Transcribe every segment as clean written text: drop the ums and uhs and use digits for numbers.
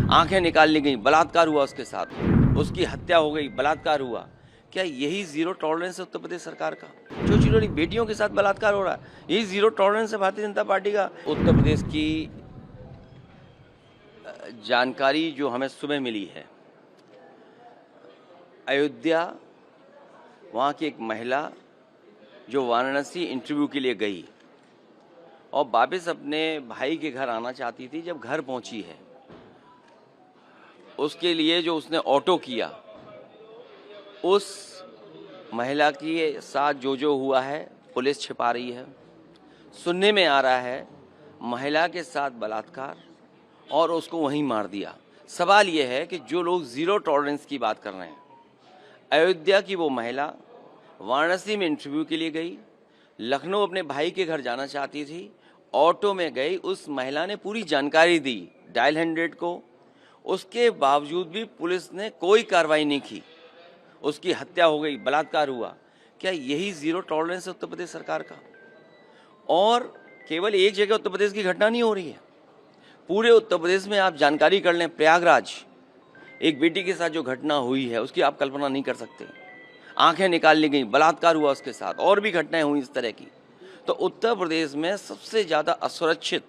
आंखें निकाल ली गई, बलात्कार हुआ उसके साथ, उसकी हत्या हो गई, बलात्कार हुआ। क्या यही जीरो टॉलरेंस है उत्तर प्रदेश सरकार का? छोटी छोटी बेटियों के साथ बलात्कार हो रहा है, यही जीरो टॉलरेंस है भारतीय जनता पार्टी का? उत्तर प्रदेश की जानकारी जो हमें सुबह मिली है, अयोध्या, वहाँ की एक महिला जो वाराणसी इंटरव्यू के लिए गई और वापस अपने भाई के घर आना चाहती थी, जब घर पहुंची है उसके लिए जो उसने ऑटो किया, उस महिला के साथ जो हुआ है पुलिस छिपा रही है। सुनने में आ रहा है महिला के साथ बलात्कार और उसको वहीं मार दिया। सवाल ये है कि जो लोग जीरो टॉलरेंस की बात कर रहे हैं, अयोध्या की वो महिला वाराणसी में इंटरव्यू के लिए गई, लखनऊ अपने भाई के घर जाना चाहती थी, ऑटो में गई, उस महिला ने पूरी जानकारी दी डायल 100 को, उसके बावजूद भी पुलिस ने कोई कार्रवाई नहीं की, उसकी हत्या हो गई, बलात्कार हुआ। क्या यही जीरो टॉलरेंस है उत्तर प्रदेश सरकार का? और केवल एक जगह उत्तर प्रदेश की घटना नहीं हो रही है, पूरे उत्तर प्रदेश में आप जानकारी कर लें। प्रयागराज एक बेटी के साथ जो घटना हुई है उसकी आप कल्पना नहीं कर सकते। आंखें निकाल ली गई, बलात्कार हुआ उसके साथ, और भी घटनाएं हुई इस तरह की। तो उत्तर प्रदेश में सबसे ज़्यादा असुरक्षित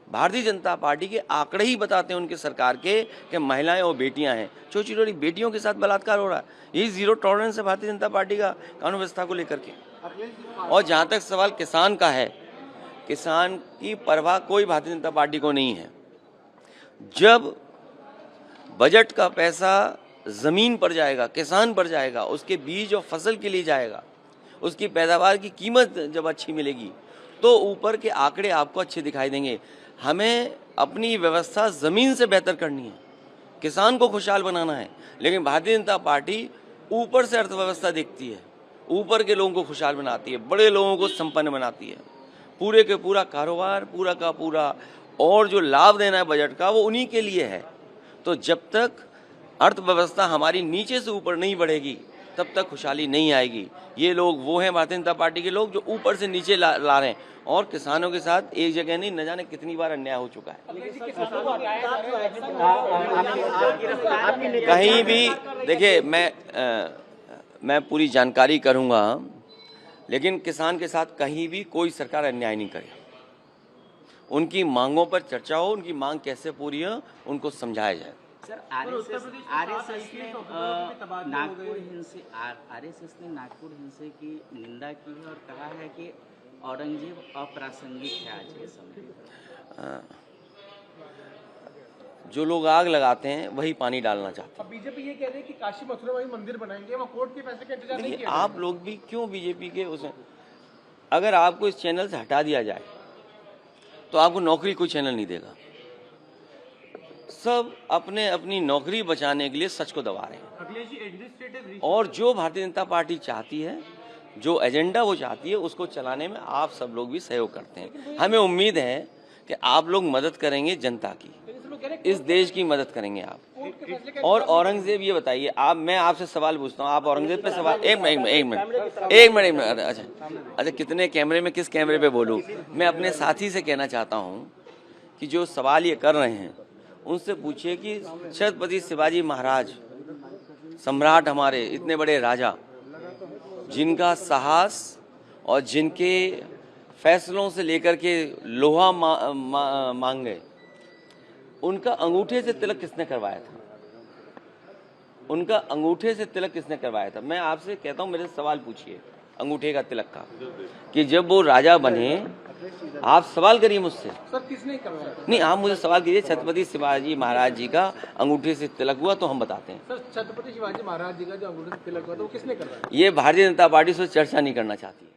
भारतीय जनता पार्टी के आंकड़े ही बताते हैं उनके सरकार के कि महिलाएं और बेटियां हैं। छोटी छोटी बेटियों के साथ बलात्कार हो रहा है, यही जीरो टॉलरेंस है भारतीय जनता पार्टी का कानून व्यवस्था को लेकर के। और जहां तक सवाल किसान का है, किसान की परवाह कोई भारतीय जनता पार्टी को नहीं है। जब बजट का पैसा जमीन पर जाएगा, किसान पर जाएगा, उसके बीज और फसल के लिए जाएगा, उसकी पैदावार की कीमत जब अच्छी मिलेगी, तो ऊपर के आंकड़े आपको अच्छे दिखाई देंगे। हमें अपनी व्यवस्था ज़मीन से बेहतर करनी है, किसान को खुशहाल बनाना है, लेकिन भारतीय जनता पार्टी ऊपर से अर्थव्यवस्था देखती है, ऊपर के लोगों को खुशहाल बनाती है, बड़े लोगों को संपन्न बनाती है। पूरे के पूरा कारोबार, पूरा का पूरा और जो लाभ देना है बजट का, वो उन्हीं के लिए है। तो जब तक अर्थव्यवस्था हमारी नीचे से ऊपर नहीं बढ़ेगी, तब तक खुशहाली नहीं आएगी। ये लोग वो हैं भारतीय जनता पार्टी के लोग जो ऊपर से नीचे ला रहे हैं, और किसानों के साथ एक जगह नहीं, न जाने कितनी बार अन्याय हो चुका है। कहीं भी देखिए, मैं पूरी जानकारी करूंगा, लेकिन किसान के साथ कहीं भी कोई सरकार अन्याय नहीं करे। उनकी मांगों पर चर्चा हो, उनकी मांग कैसे पूरी हो उनको समझाया जाए। सर, आरएसएस ने नागपुर हिंसे की निंदा की है और कहा है कि औरंगजेब अप्रासंगिक है आज के समय। जो लोग आग लगाते हैं वही पानी डालना चाहते हैं। बीजेपी ये कह रही है कि काशी मथुरा में मंदिर बनाएंगे, वहाँ कोर्ट के फैसले का इंतजार नहीं किया। आप लोग भी क्यों बीजेपी के उसमें, अगर आपको इस चैनल से हटा दिया जाए तो आपको नौकरी कोई चैनल नहीं देगा। सब अपने अपनी नौकरी बचाने के लिए सच को दबा रहे हैं, और जो भारतीय जनता पार्टी चाहती है, जो एजेंडा वो चाहती है, उसको चलाने में आप सब लोग भी सहयोग करते हैं। हमें उम्मीद है कि आप लोग मदद करेंगे, जनता की, इस देश की मदद करेंगे आप। और औरंगजेब, ये बताइए आप, मैं आपसे सवाल पूछता हूँ, आप औरंगजेब पे सवाल, एक मिनट, अच्छा कितने कैमरे में, किस कैमरे पे बोलूँ? मैं अपने साथी से कहना चाहता हूँ कि जो सवाल ये कर रहे हैं उनसे पूछिए कि छत्रपति शिवाजी महाराज, सम्राट, हमारे इतने बड़े राजा, जिनका साहस और जिनके फैसलों से लेकर के लोहा मांग गए, उनका अंगूठे से तिलक किसने करवाया था? उनका अंगूठे से तिलक किसने करवाया था? मैं आपसे कहता हूँ, मेरे सवाल पूछिए अंगूठे का तिलक का, कि जब वो राजा बने, आप सवाल करिए मुझसे। सर, किसने करवाया? नहीं, आप मुझे सवाल कीजिए, छत्रपति शिवाजी महाराज जी का अंगूठे से तिलक हुआ तो हम बताते हैं। सर, छत्रपति शिवाजी महाराज जी का जो अंगूठे से तिलक हुआ था वो किसने करवाया? ये भारतीय जनता पार्टी से चर्चा नहीं करना चाहती है।